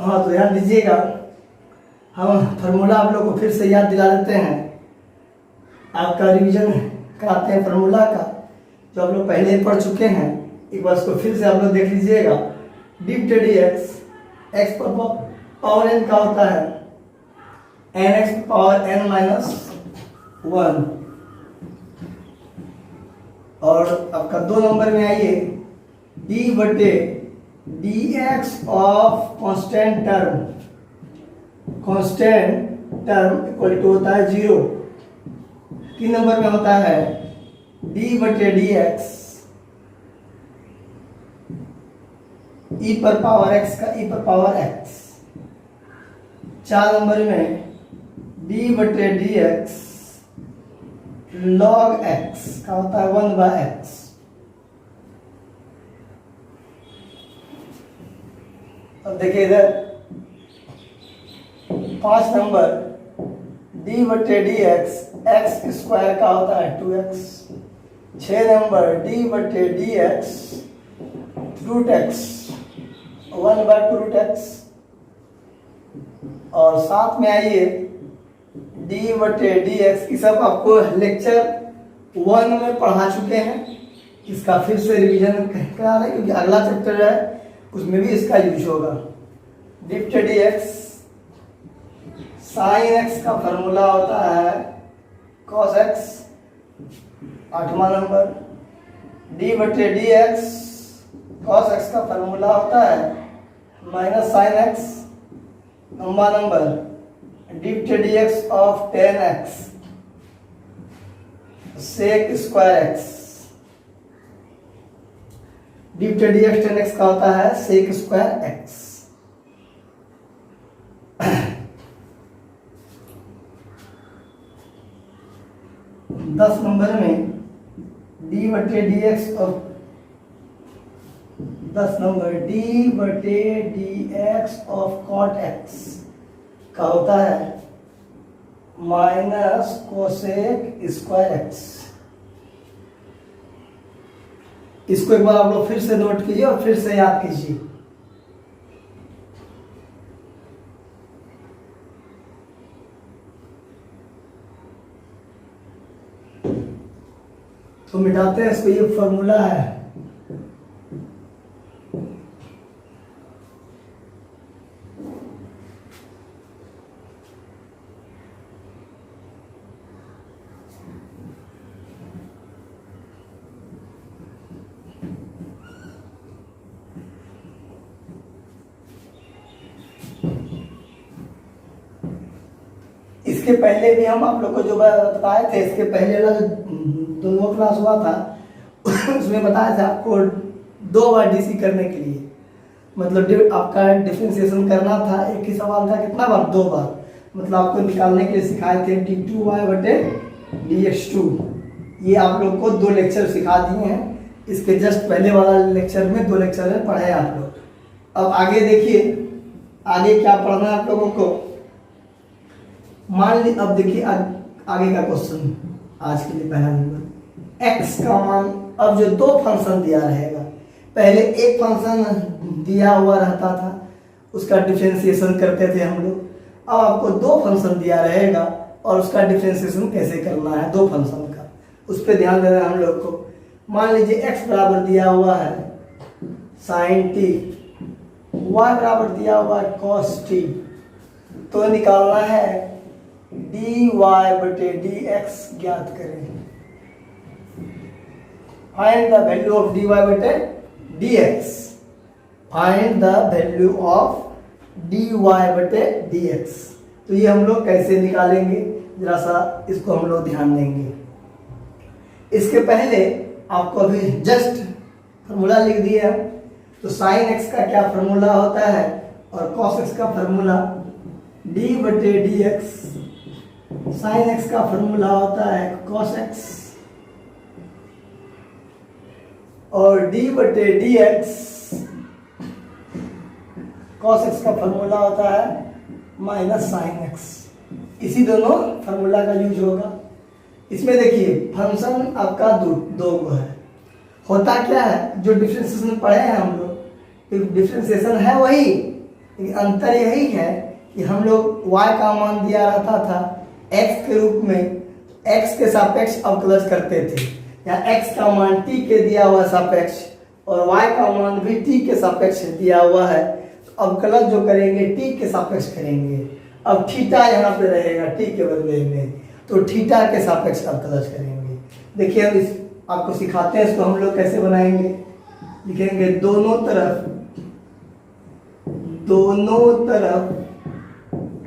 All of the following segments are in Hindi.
हाँ, तो याद दीजिएगा, हम फार्मूला आप लोग को फिर से याद दिला देते हैं, आपका रिवीजन कराते हैं फार्मूला का, जो आप लोग पहले ही पढ़ चुके हैं। एक बार उसको फिर से आप लोग देख लीजिएगा। डी बटे डी एक्स पर पावर एन का होता है n x power n minus 1। और आपका 2 नंबर में आइए, डी बटे d x of constant term equal to होता है 0। 3 नंबर में होता है डी बटे डी एक्स ई पर पावर एक्स का ई पर पावर एक्स। 4 नंबर में डी बटे डी एक्स लॉग एक्स का होता है 1/x। अब देखिए इधर 5 नंबर डी बटे डी एक्स स्क्वायर का होता है 2x। 6 नंबर डी बटे d x root x 1/√x। और साथ में आइए डी बटे डी एक्स, ये सब आपको लेक्चर 1 में पढ़ा चुके हैं। इसका फिर से रिवीजन करा रहे हैं क्योंकि अगला चैप्टर है उसमें भी इसका यूज होगा। डी बटे डी एक्स साइन एक्स का फॉर्मूला होता है कॉस एक्स। 8वां नंबर डी बटे डी एक्स कॉस एक्स का फॉर्मूला होता है माइनस साइन एक्स। 9वां नंबर डी बटे d x of tan x sec square x. D बटे डी एक्स टेन एक्स का होता है सेक स्क्वायर एक्स। 10 नंबर में डी बटे d x of 10 number d बटे d x of cot x का होता है माइनस कोसेक स्क्वायर एक्स। इसको एक बार आप लोग फिर से नोट कीजिए और फिर से याद कीजिए। तो मिटाते हैं इसको, ये फॉर्मूला है। इसके पहले भी हम आप लोग को जो बताए थे, इसके पहले वाला जो 2 क्लास हुआ था उसमें बताया था आपको 2 बार डीसी करने के लिए, मतलब आपका डिफरेंशिएशन करना था। एक ही सवाल था कितना बार? 2 बार। मतलब आपको निकालने के लिए सिखाए थे d2y बटे dx2। ये आप लोग को 2 लेक्चर सिखा दिए हैं। इसके जस्ट पहले वाला लेक्चर में 2 लेक्चर में पढ़े आप लोग। अब आगे देखिए, आगे क्या पढ़ना है आप लोगों को। मान ली, अब देखिए आगे का क्वेश्चन आज के लिए पहला नंबर। x का मान, अब जो 2 फंक्शन दिया रहेगा, पहले एक फंक्शन दिया हुआ रहता था उसका डिफरेंशिएशन करते थे हम लोग। अब आपको 2 फंक्शन दिया रहेगा और उसका डिफरेंशिएशन कैसे करना है 2 फंक्शन का, उस पर ध्यान देना है हम लोग को। मान लीजिए x बराबर दिया हुआ है साइन t, y बराबर दिया हुआ है cos t। तो निकालना है dy बटे dx ज्ञात करें। Find the value of dy बटे dx। Find the value of dy बटे dx। तो ये हम लोग कैसे निकालेंगे, जरा सा इसको हम लोग ध्यान देंगे। इसके पहले आपको अभी जस्ट फॉर्मूला लिख दिया। तो साइन x का क्या फॉर्मूला होता है और cos x का फॉर्मूला d बटे dx। साइन x का फॉर्मूला होता है cos x और d बटे dx cos x का फॉर्मूला होता है माइनस साइन x। इसी दोनों फॉर्मूला का यूज होगा। इसमें देखिए फंक्शन आपका दो है। होता क्या है, जो डिफरेंशिएशन पढ़े हैं हम लोग, डिफरेंशिएशन है वही, लेकिन अंतर यही है कि हम लोग y का मान दिया रहता था x के रूप में, x के सापेक्ष अवकलज करते थे, या x का मान t के दिया हुआ सापेक्ष और y का मान भी t के सापेक्ष दिया हुआ है, तो अवकलज जो करेंगे t के सापेक्ष करेंगे। अब थीटा यहाँ पे रहेगा t के बदले में, तो थीटा के सापेक्ष अवकलज करेंगे। देखिए अब इस आपको सिखाते हैं, इसको हम लोग कैसे बनाएंगे। लिखेंगे दोनों तरफ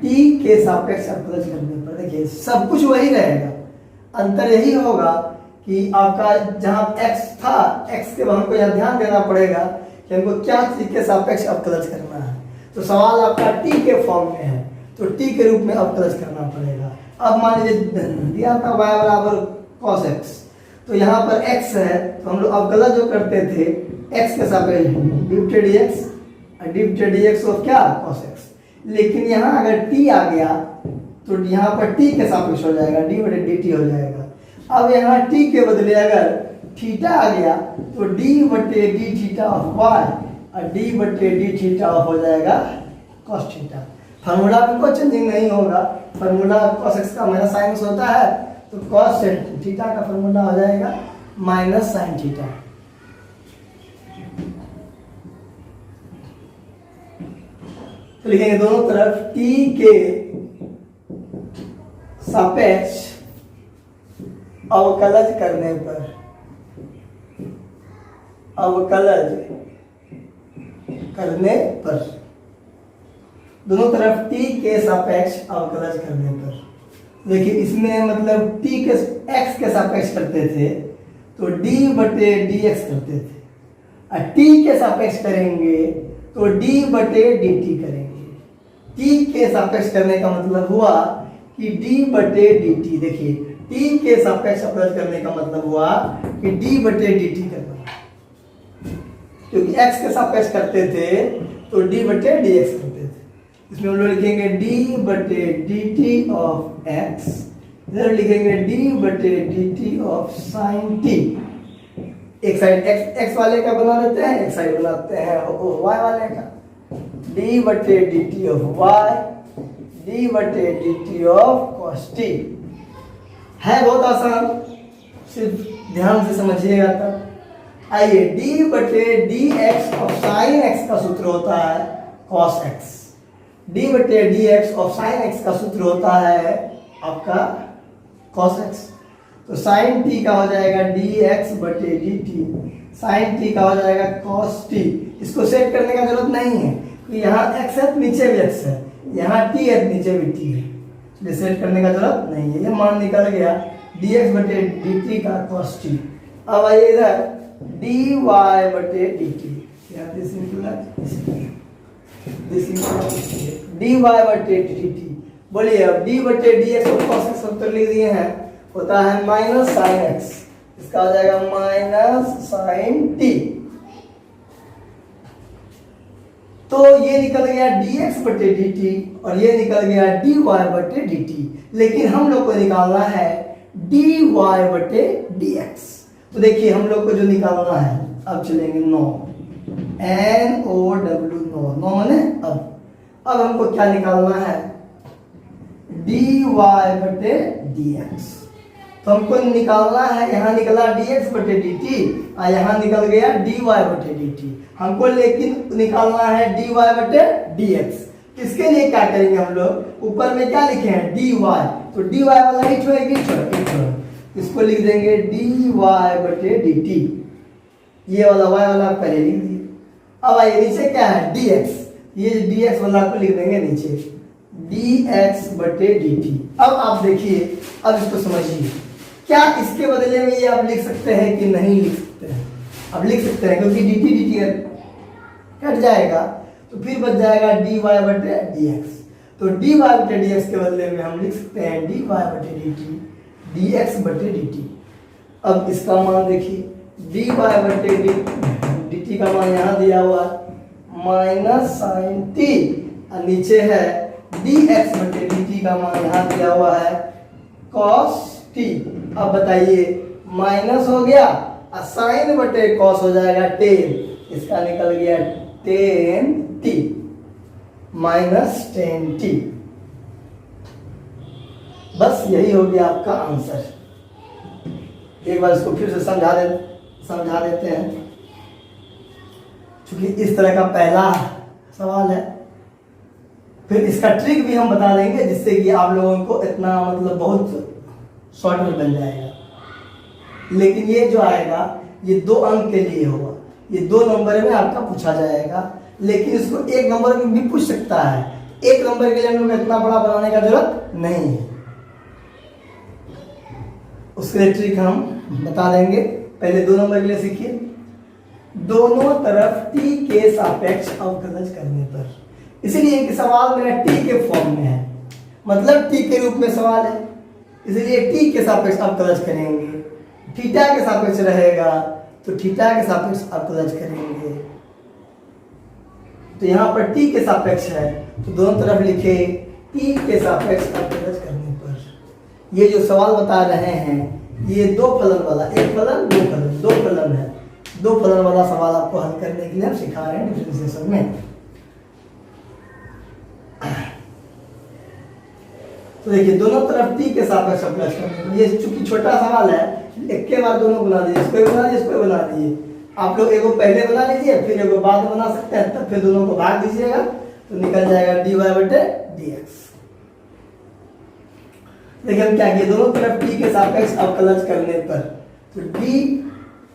t के सापेक्ष अवकलज करने पर, देखिए सब कुछ वही रहेगा, अंतर यही होगा कि आपका जहाँ x था, x के हमको यहाँ ध्यान देना पड़ेगा कि हमको क्या चीज के सापेक्ष अवकलज करना है। तो सवाल आपका t के फॉर्म में है, तो t के रूप में अवकलज करना पड़ेगा। अब मान लीजिए दिया था y बराबर cos x, तो यहाँ पर x है, तो हम लोग अवकलज जो करते थे x के सापेक्ष डिप्टे dx ऑफ क्या cos x, लेकिन यहाँ अगर t आ गया तो यहाँ पर t के सापेक्ष हो जाएगा, d बटे dt हो जाएगा। अब यहाँ t के बदले अगर थीटा आ गया तो d बटे डी थीटा ऑफ y और d बटे डी थीटा ऑफ हो जाएगा cos थीटा। फार्मूला में कोई चेंजिंग नहीं होगा, फार्मूला cos x का माइनस साइन होता है, तो cos थीटा का फार्मूला हो जाएगा माइनस साइन थीटा। तो लिखेंगे दोनों तरफ t के सापेक्ष अवकलज करने पर, दोनों तरफ t के सापेक्ष अवकलज करने पर। देखिए इसमें मतलब t के x के सापेक्ष करते थे तो d बटे dx करते थे, और t के सापेक्ष करेंगे तो d बटे dt करेंगे। t के सापेक्ष करने का मतलब हुआ कि d बटे dt, देखिए t के सापेक्ष अवकलज करने का मतलब हुआ कि d बटे dt करना, क्योंकि x के सापेक्ष करते थे तो d बटे dx करते थे। इसमें हम लोग लिखेंगे d बटे dt ऑफ x, इधर लिखेंगे d बटे dt ऑफ साइन t। एक साइड x वाले का बना लेते हैं, एक साइड बनाते हैं y वाले का, d बटे dt ऑफ y, d बटे dt ऑफ cos t। है बहुत आसान, सिर्फ ध्यान से समझिएगा तब। आइए d बटे dx ऑफ साइन x का सूत्र होता है cos x, d बटे dx ऑफ साइन x का सूत्र होता है आपका cos x। तो साइन t का हो जाएगा dx बटे dt, साइन t का हो जाएगा cos t। इसको सेट करने का जरूरत नहीं है, क्योंकि यहाँ x है नीचे भी x है, यहाँ t है नीचे भी t है, इसलिए सेट करने का जरूरत नहीं है। ये मान निकल गया dx बटे dt का cos t। अब आइए इधर dy बटे dt, dy बटे dt। बोलिए अब d बटे dx और cos x उत्तर लिख दिए हैं, होता है माइनस साइन x, इसका हो जाएगा माइनस साइन t। तो ये निकल गया dx बटे dt और ये निकल गया dy बटे dt, लेकिन हम लोग को निकालना है dy बटे dx। तो देखिए हम लोग को जो निकालना है, अब चलेंगे नौ, NOW नौ माने अब हमको क्या निकालना है, dy बटे dx। तो हमको निकालना है, यहाँ निकला dx बटे dt और यहाँ निकल गया dy बटे dt। हमको लेकिन निकालना है dy बटे dx। इसके लिए क्या करेंगे हम लोग, ऊपर में क्या लिखे हैं dy, तो dy वाला ही छोड़ेगी, इसको लिख देंगे dy बटे dt। ये वाला y वाला पहले लिख दिए। अब आइए नीचे क्या है dx, ये dx वाला को लिख देंगे नीचे dx बटे dt। अब आप देखिए, अब इसको समझिए, क्या इसके बदले में ये आप लिख सकते हैं कि नहीं लिख सकते हैं? अब लिख सकते हैं, क्योंकि dt कट जाएगा तो फिर बच जाएगा dy बटे dx। तो dy बटे dx के बदले में हम लिख सकते हैं dy बटे dt, dx बटे dt। अब इसका मान देखिए, dy बटे dt का मान यहाँ दिया हुआ माइनस साइन t, और नीचे है dx बटे dt का मान यहाँ दिया हुआ है cos t। अब बताइए, माइनस हो गया और साइन बटे cos हो जाएगा टेन, इसका निकल गया टेन t। Minus 10t। बस यही हो गया आपका आंसर। एक बार इसको फिर से समझा देते हैं, क्योंकि इस तरह का पहला सवाल है। फिर इसका ट्रिक भी हम बता देंगे, जिससे कि आप लोगों को इतना मतलब बहुत शॉर्ट में बन जाएगा। लेकिन ये जो आएगा ये 2 अंक के लिए होगा, ये 2 नंबर में आपका पूछा जाएगा। लेकिन इसको 1 नंबर में भी पूछ सकता है। 1 नंबर के लिए हम लोग इतना बड़ा बनाने का जरूरत नहीं है, उसके लिए ट्रिक हम बता देंगे। पहले 2 नंबर के लिए सीखिए। दोनों तरफ t के सापेक्ष अवकलज करने पर, इसलिए कि सवाल मेरा t के फॉर्म में है, मतलब t के रूप में सवाल है, इसलिए t के सापेक्ष अवकलज करेंगे। थीटा के सापेक्ष रहेगा तो थीटा के सापेक्ष अवकलज करेंगे। तो यहाँ पर t के सापेक्ष है तो दोनों तरफ लिखे t के सापेक्ष अवकलज करने पर। ये जो सवाल बता रहे हैं ये 2 फलन वाला, 1 फलन 2 फलन, 2 फलन है। 2 फलन वाला सवाल आपको हल करने के लिए हम सिखा रहे हैं डिफरेंशिएशन में। तो देखिए दोनों तरफ t के सापेक्ष अवकलज करने, ये चूंकि छोटा सवाल है, एक के बाद दोनों बना दीजिए, इसको बना दीजिए, इसको बना दीजिए। आप लोग एगो पहले बना लीजिए, फिर एगो बाद में बना सकते हैं, तब फिर दोनों को भाग दीजिएगा तो निकल जाएगा dy/dx। देखिए हम क्या किए, दोनों तरफ t के सापेक्ष अवकलज करने पर,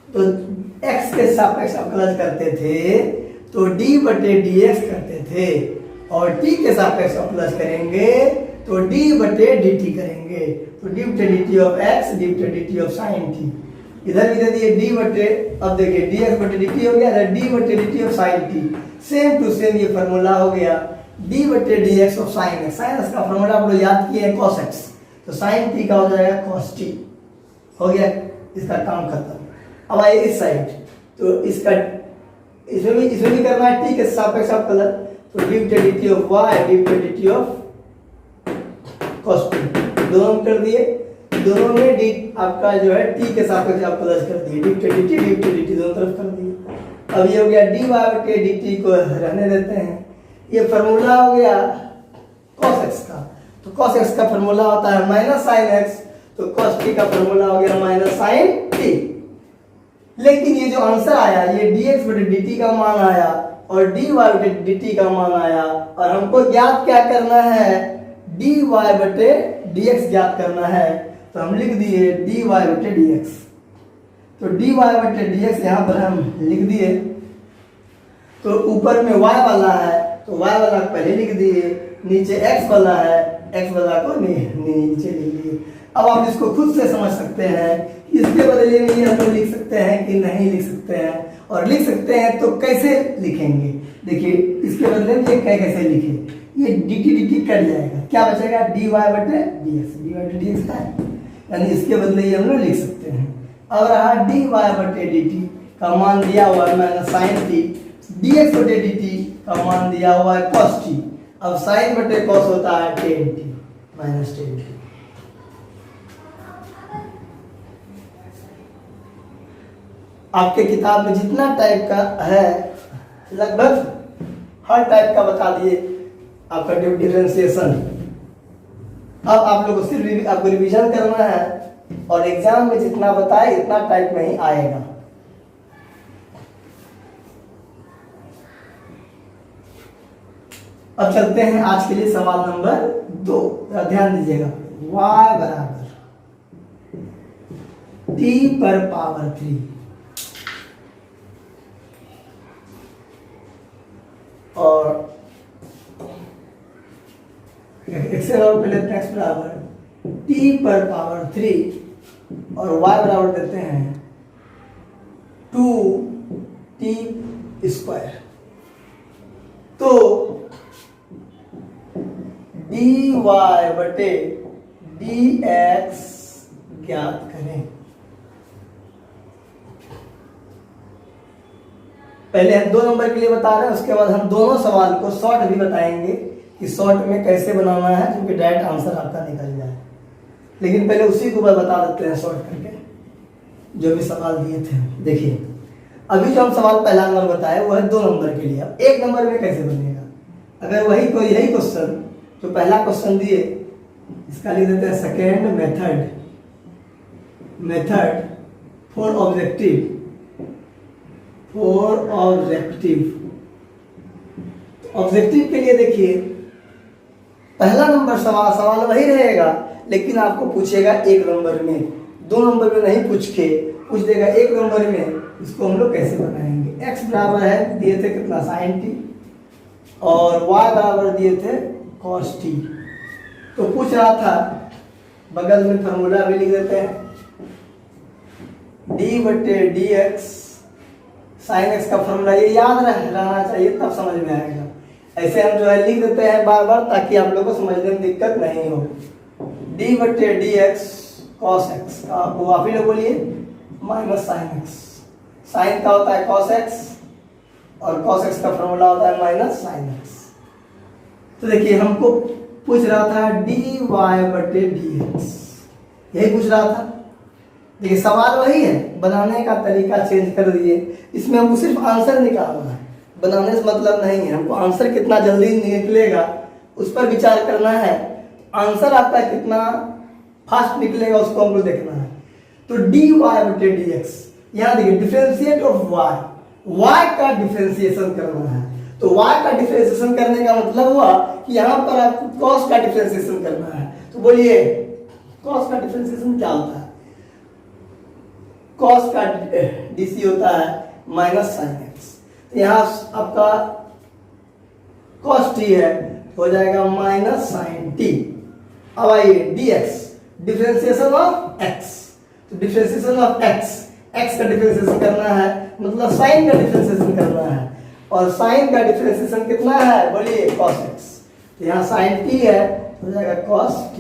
तो x के सापेक्ष अवकलज करते थे तो d/dx करते थे, और t के सापेक्ष अवकलज करेंगे तो d/dt करेंगे। तो d/dt of x, d/dt of sin t। इधर भी दे दिए अब देखिए dx/dt हो गया, इधर d/dt of sin t। Same to same ये फॉर्मूला हो गया d/dx of sin x। sin x का फॉर्मूला आप लोग याद किए हैं cos x, तो sin t का हो जाएगा cos t। हो गया, इसका काम खत्म। अब आइए इस साइड, तो इसका इसमें भी करना है t के सापेक्ष अवकलज, तो d/dt of y, d/dt of cos t दोनों कर दिए। दोनों में d आपका जो है t के सापेक्ष अवकलज कर दिए, d/dt दोनों तरफ कर दिए। अब ये हो गया dy/dt को रहने देते हैं। ये फॉर्मूला हो गया cos x का, तो cos x का फॉर्मूला होता है माइनस sin x, तो cos t का फॉर्मूला हो गया माइनस sin t। लेकिन ये जो आंसर आया ये dx/dt का मान आया और dy/dt का मान आया, और हमको ज्ञात क्या करना है, dy/dx ज्ञात करना है। तो हम लिख दिए dy/dx। तो dy/dx यहाँ पर हम लिख दिए। तो ऊपर में y वाला है तो y वाला पहले लिख दिए, नीचे x वाला है, x वाला को नीचे लिख दिए। अब आप इसको खुद से समझ सकते हैं, इसके बदले में ये हम लोग लिख सकते हैं कि नहीं लिख सकते हैं, और लिख सकते हैं तो कैसे लिखेंगे। देखिए इसके बदले में ये कैसे लिखे, ये dt कट जाएगा, क्या बचेगा dy/dx है, यानी इसके बदले ये हम लोग लिख सकते हैं। अब रहा dy/dt का मान दिया हुआ है माइनस sin t, dx/dt का मान दिया हुआ है cos t। अब sin/cos होता है tan t minus tan t। आपके किताब में जितना टाइप का है लगभग हर टाइप का बता दिए आपका डिफरेंशिएशन। अब आप लोगों को सिर्फ आपको रिवीजन करना है, और एग्जाम में जितना बताए इतना टाइप में ही आएगा। अब चलते हैं आज के लिए सवाल नंबर 2। ध्यान दीजिएगा, y बराबर t/3 और x पहले x बराबर t/3 और y बराबर देते हैं 2t²। तो dy/dx ज्ञात करें। पहले हम 2 नंबर के लिए बता रहे हैं, उसके बाद हम दोनों सवाल को शॉर्ट भी बताएंगे कि शॉर्ट में कैसे बनाना है, क्योंकि डायरेक्ट आंसर आपका निकल जाए। लेकिन पहले उसी को बता देते हैं शॉर्ट करके, जो भी सवाल दिए थे। देखिए अभी जो हम सवाल पहला नंबर बताए वो है 2 नंबर के लिए। अब 1 नंबर में कैसे बनेगा, अगर वही कोई यही क्वेश्चन जो पहला क्वेश्चन दिए, इसका लिख देते हैं सेकेंड मेथड फॉर ऑब्जेक्टिव के लिए देखिए, पहला नंबर सवाल वही रहेगा, लेकिन आपको पूछेगा एक नंबर में, 2 नंबर में नहीं पूछ देगा एक नंबर में। इसको हम लोग कैसे बनाएंगे? x बराबर है, दिए थे कितना sin t, और y बराबर दिए थे cos t। तो पूछ रहा था, बगल में फॉर्मूला भी लिख देते हैं, d/dx sin x का फॉर्मूला ये याद रहना चाहिए, तब समझ में आएगा। ऐसे हम जो है लिख देते हैं बार बार, ताकि आप लोगों को समझने में दिक्कत नहीं हो। d/dx cos x का वो आप ही लोग बोलिए माइनस sin x। साइन का होता है cos x और cos x का फॉर्मूला होता है माइनस sin x। तो देखिए हमको पूछ रहा था dy/dx, यही पूछ रहा था। देखिए सवाल वही है, बनाने का तरीका चेंज कर दिए। इसमें हमको सिर्फ आंसर निकालना है, बनाने से मतलब नहीं है। हमको आंसर कितना जल्दी निकलेगा उस पर विचार करना है, आंसर आपका कितना फास्ट निकलेगा उसको हमको देखना है। तो dy/dx, यहाँ देखिए डिफरेंशिएट ऑफ y का डिफरेंशिएशन करना है। तो y का डिफरेंशिएशन करने का मतलब हुआ कि यहाँ पर आपको cos का डिफरेंशिएशन करना है। तो बोलिए cos का डिफरेंशिएशन क्या होता है? cos का dc होता है माइनस sin x। यहाँ आपका cos t है, हो जाएगा माइनस sin t। अब आइए dx, डिफरेंशिएशन ऑफ x। तो डिफरेंशिएशन ऑफ x का डिफरेंशिएशन करना है, मतलब साइन का डिफरेंशिएशन करना है, और साइन का डिफरेंशिएशन कितना है? बोलिए cos x। तो यहाँ sin t है, हो जाएगा cos t।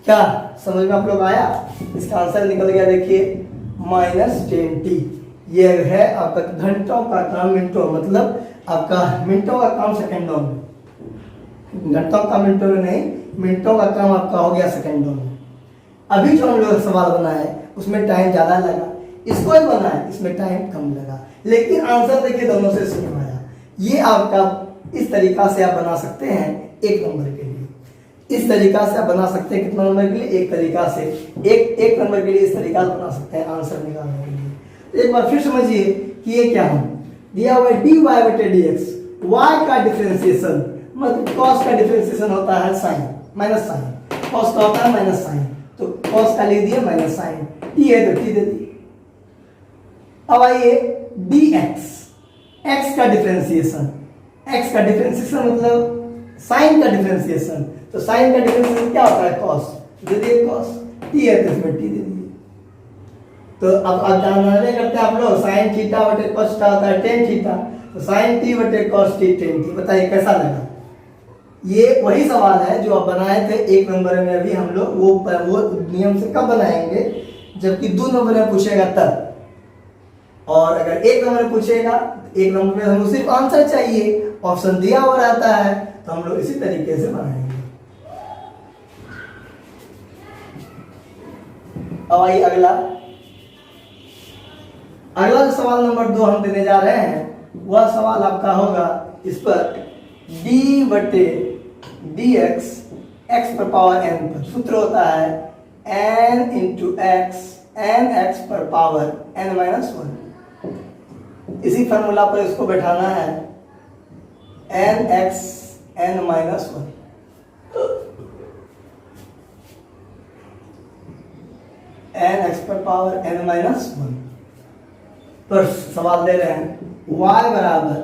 क्या समझ में आप लोग आया? इसका आंसर निकल गया, देखिए माइनस 10t। ये है आपका घंटों का काम मिनटों, मतलब आपका मिनटों का काम सेकंडों में, घंटों का मिनटों में नहीं, मिनटों का काम आपका हो गया सेकंडों में। अभी जो हम लोग सवाल बनाए उसमें टाइम ज़्यादा लगा, इसको ही बनाए इसमें टाइम कम लगा, लेकिन आंसर देखिए दोनों से सेम आया। ये आपका इस तरीका से आप बना सकते हैं एक नंबर के लिए, इस तरीका से आप बना सकते हैं कितना नंबर के लिए? एक तरीका से, एक नंबर के लिए इस तरीका से बना सकते हैं आंसर निकालने के लिए। तो एक बार फिर समझिए कि ये क्या है, दिया हुआ है dy/dx, y का डिफरेंशिएशन मतलब cos का डिफरेंशिएशन होता है sin माइनस साइन, cos का होता है माइनस साइन, तो cos का लिख दिए माइनस साइन, t है तो t दे दिए। अब आइए dx, x का डिफरेंशिएशन, x का डिफरेंशिएशन मतलब साइन का डिफरेंशिएशन, तो साइन का डिफरेंशिएशन क्या होता है? cos, दे दिए cos, t है तो इसमें t दे दिए। तो अब आप जानना करते हैं आप लोग, साइन थीटा बटे cos थीटा होता है टेन थीटा, तो साइन t बटे cos t टेन t। बताइए कैसा लगा? ये वही सवाल है जो आप बनाए थे एक नंबर में। अभी हम लोग वो नियम से कब बनाएंगे? जबकि 2 नंबर में पूछेगा तब, और अगर एक नंबर में पूछेगा, एक नंबर में हमको सिर्फ आंसर चाहिए, ऑप्शन दिया हुआ रहता है, तो हम लोग इसी तरीके से बनाएंगे। अब आइए अगला जो सवाल नंबर 2 हम देने जा रहे हैं, वह सवाल आपका होगा इस पर d/dx x पर पावर n पर। सूत्र होता है n into x, n x पर पावर n-1। इसी फॉर्मूला पर इसको बैठाना है, nx n-1, n x पर पावर n-1 पर सवाल दे रहे हैं y बराबर,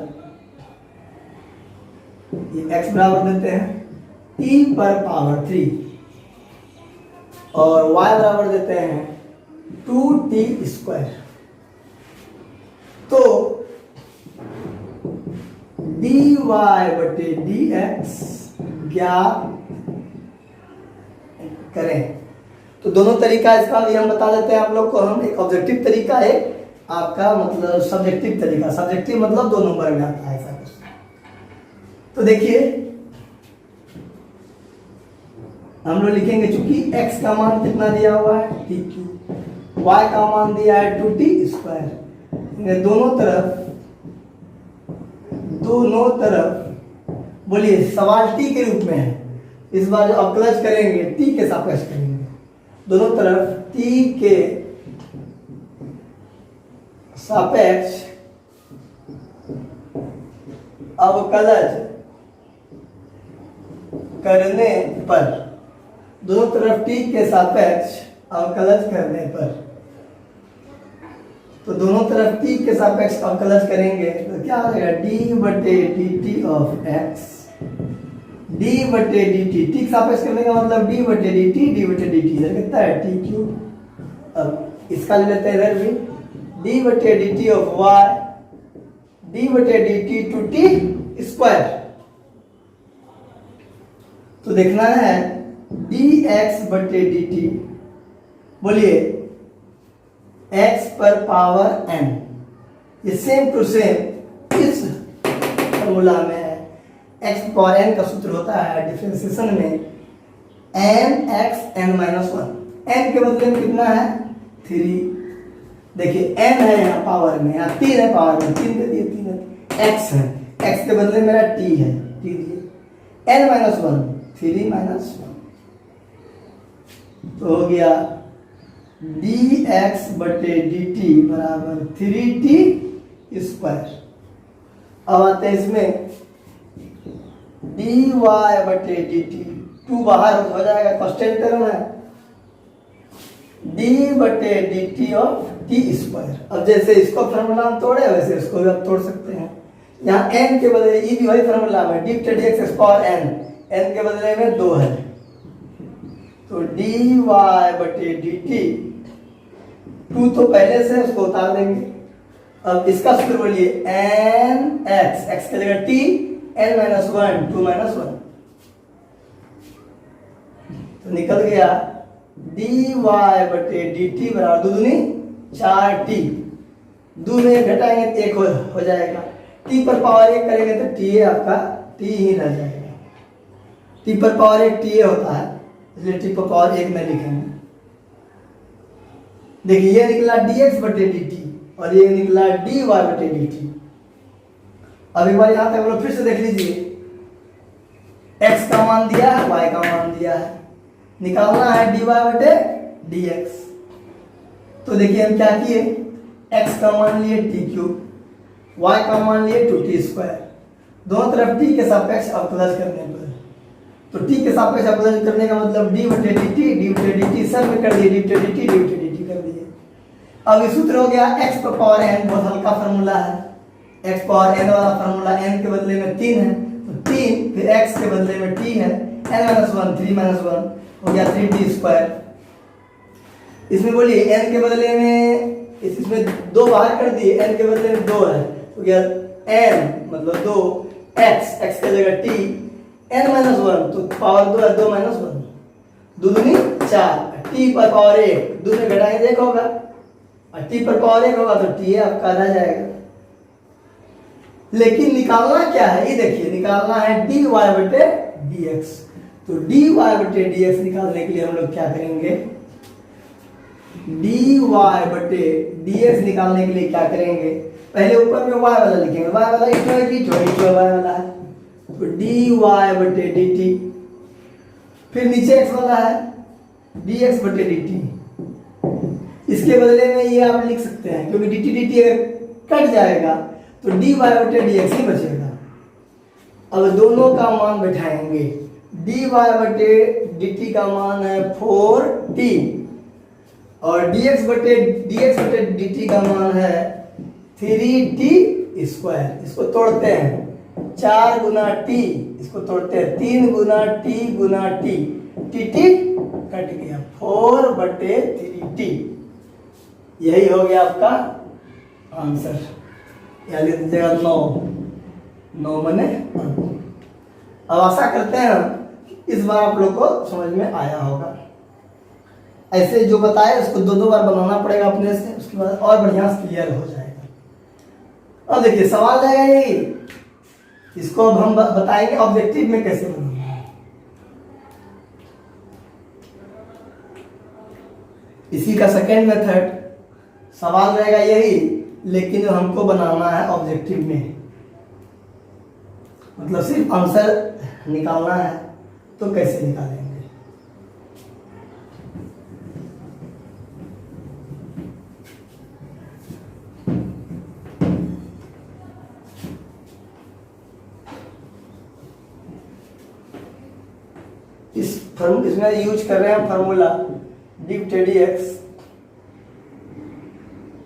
ये x बराबर देते हैं t पर पावर 3, और y बराबर देते हैं 2t²। तो dy/dx ज्ञात करें। तो दोनों तरीका इसका भी हम बता देते हैं आप लोग को। हम एक ऑब्जेक्टिव तरीका है, आपका मतलब सब्जेक्टिव तरीका। सब्जेक्टिव मतलब 2 नंबर में आता है ऐसा कुछ। तो देखिए हम लोग लिखेंगे, चूंकि x का मान कितना दिया हुआ है t3, y का मान दिया है 2t², दोनों तरफ दोनों तरफ, बोलिए सवाल टी के रूप में है, इस बार जो अवकलज करेंगे टी के सापेक्ष करेंगे, दोनों तरफ टी के सापेक्ष अवकलज करने पर, दोनों तरफ टी के सापेक्ष अवकलज करने पर, तो दोनों तरफ टी के सापेक्ष अवकलज करेंगे तो क्या हो जाएगा, डी बटे d t of x, d बटे डी टी, टी के सापेक्ष करने का मतलब डी बटे डी टी, डी बटे डी टी इधर कितना है टी क्यूब। अब इसका ले लेते हैं इधर भी, डी बटे d t of y, d बटे d t to t square. तो देखना है डी एक्स बटे डी टी, बोलिए x पर पावर n, ये सेम टू सेम इस फॉर्मूला में है। x पावर n का सूत्र होता है डिफरेंशिएशन में n x n minus one, n के बदले में कितना है 3, देखिए n है यहाँ पावर में, यहाँ 3 है पावर में, 3 दे दिए, 3 है, x है, x के बदले मेरा t है, t दिए, n माइनस वन, 3 माइनस 1, तो हो गया डी एक्स बटे डी टी बराबर 3t स्क्वायर। अब आते हैं इसमें डी वाई बटे डी टी, 2 बाहर हो जाएगा, कांस्टेंट टर्म है, डी बटे d t of T square. अब जैसे इसको फॉर्मूला हम तोड़े वैसे इसको भी आप तोड़ सकते हैं, यहाँ n के बदले ई भी वही फॉर्मूला में, डी बटे डी एक्स पावर n के बदले में 2 है, तो डी वाई बटे डी टी, 2 तो पहले से उसको उतार देंगे। अब इसका सूत्र बोलिए एन एक्स, एक्स की जगह t, n minus one, 2 minus 1, तो निकल गया डी वाई बटे डी टी बराबर 2 दूनी 4t, 2 में घटाएंगे तो 1 हो जाएगा, t पर पावर 1 करेंगे तो टी आपका t ही रह जाएगा, t पर पावर 1 टी होता है, इसलिए t पर पावर 1 में लिखेंगे। देखिए ये निकला dx बटे dt और ये निकला dy बटे dt। अब एक बार यहाँ पे हम लोग फिर से देख लीजिए, x का मान दिया है, y का मान दिया है, निकालना है dy बटे dx। तो देखिए हम क्या किए, x का मान लिए t क्यूब, y का मान लिए 2t स्क्वायर, दोनों तरफ t के सापेक्ष अवकलज करने पर, तो t के सापेक्ष अवकलज करने का मतलब d बटे dt सब में कर दिए, d बटे dt कर दिए। अब ये सूत्र हो गया x पर पावर n, बहुत हल्का फार्मूला है, x पावर n वाला फार्मूला, n के बदले में 3 है तो 3, फिर x के बदले में t है, n माइनस 1, 3 माइनस 1 हो गया 3t स्क्वायर। इसमें बोलिए n के बदले में, इसमें 2 बाहर कर दिए, n के बदले में 2 है, हो गया n मतलब 2, x की जगह t, n माइनस 1 तो पावर 2 है, 2 माइनस 1, 2 दूनी 4, t पर पावर 1, 2 में घटाएंगे 1 होगा, और t पर पावर 1 होगा तो t आपका रह जाएगा। लेकिन निकालना क्या है, ये देखिए निकालना है dy बटे dx, तो dy बटे dx निकालने के लिए हम लोग क्या करेंगे, dy बटे dx निकालने के लिए क्या करेंगे, पहले ऊपर में y वाला लिखेंगे, y वाला y वाला है, तो dy बटे dt, फिर नीचे x वाला है dx बटे dt, इसके बदले में ये आप लिख सकते हैं, क्योंकि dt अगर कट जाएगा तो dy बटे dx ही बचेगा। अब दोनों का मान बैठाएंगे, dy बटे dt का मान है 4t और dx बटे dt का मान है 3t स्क्वायर। इसको तोड़ते हैं, 4 गुना t, इसको तोड़ते हैं 3 गुना t गुना t, t कट गया, 4 बटे 3t, यही हो गया आपका आंसर। यहाँ लिख दीजिएगा 9 बने। अब आशा करते हैं इस बार आप लोग को समझ में आया होगा। ऐसे जो बताए उसको 2 बार बनाना पड़ेगा अपने से, उसके बाद और बढ़िया से क्लियर हो जाएगा। अब देखिए सवाल रहेगा यही, इसको अब हम बताएंगे ऑब्जेक्टिव में कैसे बनाना है। इसी का सेकेंड मेथड, सवाल रहेगा यही लेकिन हमको बनाना है ऑब्जेक्टिव में। मतलब सिर्फ आंसर निकालना है तो कैसे निकालेंगे। इसमें यूज कर रहे हैं फार्मूला डिव टेडी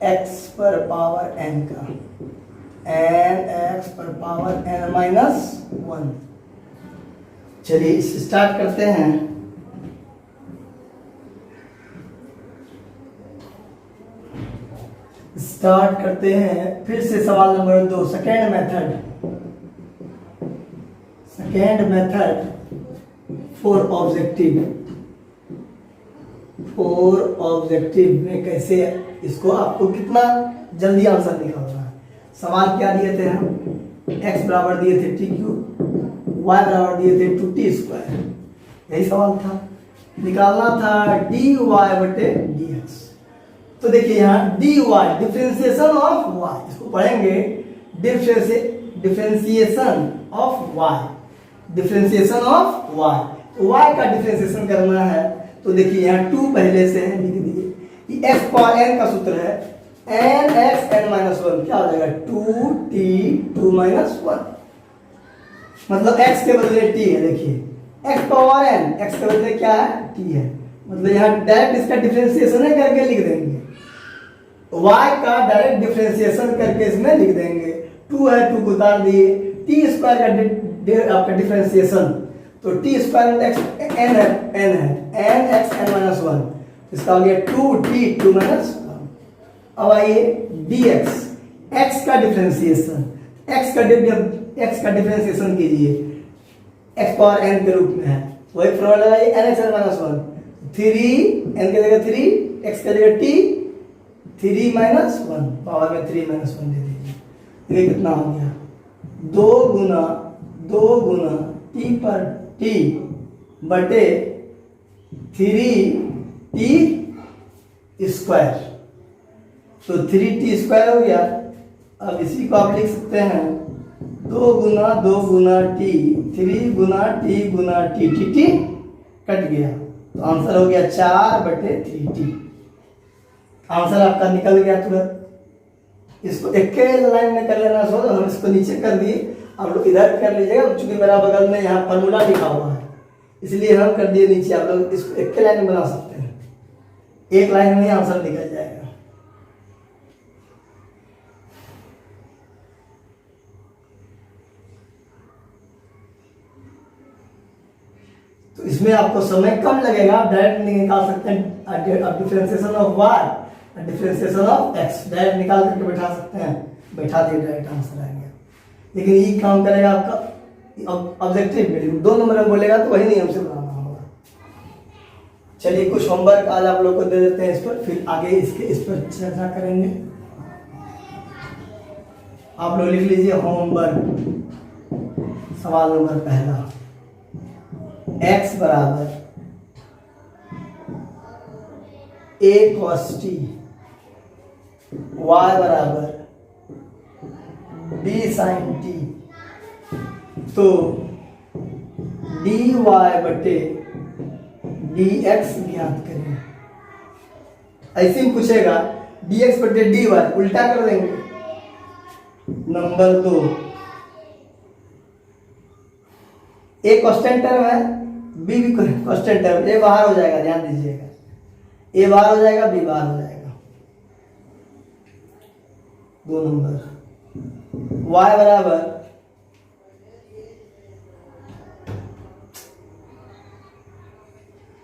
एक्स पर पावर n का, n x पर पावर n माइनस 1। चलिए इस स्टार्ट करते हैं। स्टार्ट करते हैं फिर से सवाल number 2, second method for objective में कैसे इसको आपको कितना जल्दी आंसर निकालना है। सवाल क्या दिए थे हम, x बराबर दिए थे t क्यूब, y बराबर दिए थे 2t स्क्वायर, यही सवाल था। निकालना था dy बटे dx। तो देखिए यहाँ dy डिफरेंशिएशन ऑफ y, इसको पढ़ेंगे डिफरेंशिएशन ऑफ y, y का डिफरेंशिएशन करना है। तो देखिए यहाँ 2 पहले से है, लिख दिए। x पावर n का सूत्र है n x n माइनस 1, क्या हो जाएगा 2t 2 माइनस 1, मतलब x के बदले t है। देखिए x पावर n, x के बदले क्या है t है, मतलब यहाँ डायरेक्ट इसका डिफरेंशिएशन है करके लिख देंगे, y का डायरेक्ट डिफरेंशिएशन करके इसमें लिख देंगे। 2 है 2 को उतार दिए, t स्क्वायर का आपका डिफरेंशिएशन, तो t स्क्वायर x n है n x n माइनस 1, इसका हो गया 2t 2 माइनस 1। अब आइए dx, x का डिफरेंशिएशन, x का डिफरेंशिएशन कीजिए, x पावर n के रूप में है, वही फॉर्मूला लगाइए n x n minus 1, 3 n की जगह 3, x की जगह t 3 माइनस 1, पावर में 3 माइनस 1 दे दीजिए। ये कितना हो गया 2 गुना t पर t बटे 3t स्क्वायर, तो 3t स्क्वायर हो गया। अब इसी को आप लिख सकते हैं 2 गुना t 3 गुना t कट गया, तो आंसर हो गया 4 बटे 3t। आंसर आपका निकल गया तुरंत। इसको एक के लाइन में कर लेना, सो हम इसको नीचे कर दिए, आप लोग इधर कर लीजिएगा, चूंकि मेरा बगल में यहाँ फॉर्मूला लिखा हुआ है इसलिए हम कर दिए नीचे। आप लोग इसको एक के लाइन में बना सकते हैं, एक लाइन में आंसर निकल जाएगा। तो इसमें आपको समय कम लगेगा, आप डायरेक्ट निकाल सकते हैं differentiation of y, differentiation of x, direct निकाल करके बैठा सकते हैं, बैठा दिए डायरेक्ट आंसर आ गया। लेकिन ये काम करेगा आपका ऑब्जेक्टिव में, 2 नंबर में बोलेगा तो वही नहीं हमसे बनाना होगा। चलिए कुछ होमवर्क आज आप लोग को दे देते हैं इस पर, फिर आगे इस पर चर्चा करेंगे। आप लोग लिख लीजिए होमवर्क। सवाल नंबर पहला, x बराबर a cos t, y बराबर b sin t, तो dy बटे dx ज्ञात करें। ऐसे ही पूछेगा dx बटे dy, उल्टा कर देंगे। नंबर 2, a कांस्टेंट टर्म है, b भी कांस्टेंट टर्म, a बाहर हो जाएगा, ध्यान दीजिएगा, a बाहर हो जाएगा, b बाहर हो जाएगा। 2 नंबर, y बराबर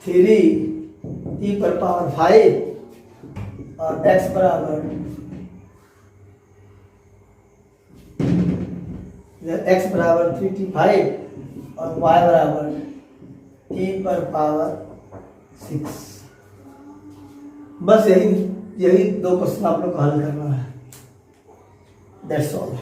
थ्री t पर पावर 5 और x बराबर x बराबर 3t5 और y बराबर t पर पावर 6। बस यही 2 क्वेश्चन आप लोग को हल करना है। That's all.